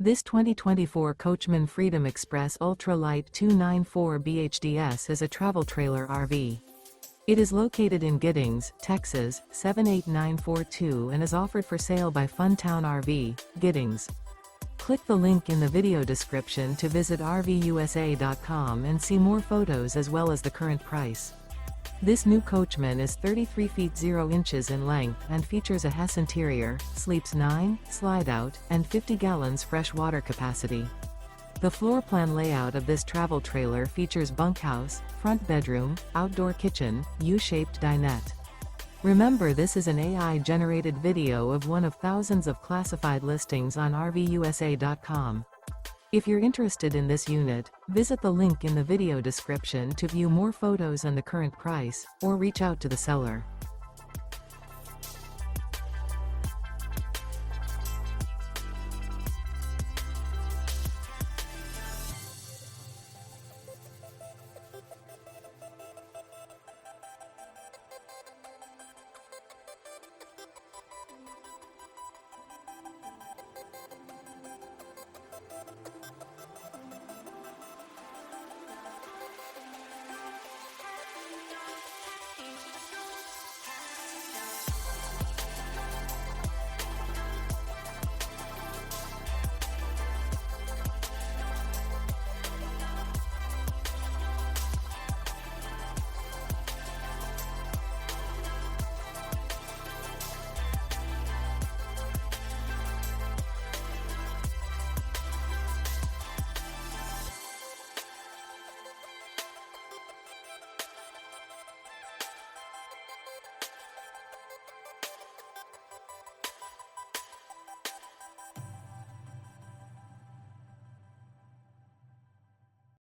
This 2024 Coachmen Freedom Express Ultra Lite 294 BHDS is a travel trailer RV. It is located in Giddings, Texas, 78942 and is offered for sale by Funtown RV, Giddings. Click the link in the video description to visit RVUSA.com and see more photos as well as the current price. This new Coachmen is 33 feet 0 inches in length and features a HESS interior, sleeps 9, Slideout, and 50 gallons fresh water capacity. The floor plan layout of this travel trailer features bunkhouse, front bedroom, outdoor kitchen, U-shaped dinette. Remember, this is an AI-generated video of one of thousands of classified listings on RVUSA.com. If you're interested in this unit, visit the link in the video description to view more photos and the current price, or reach out to the seller.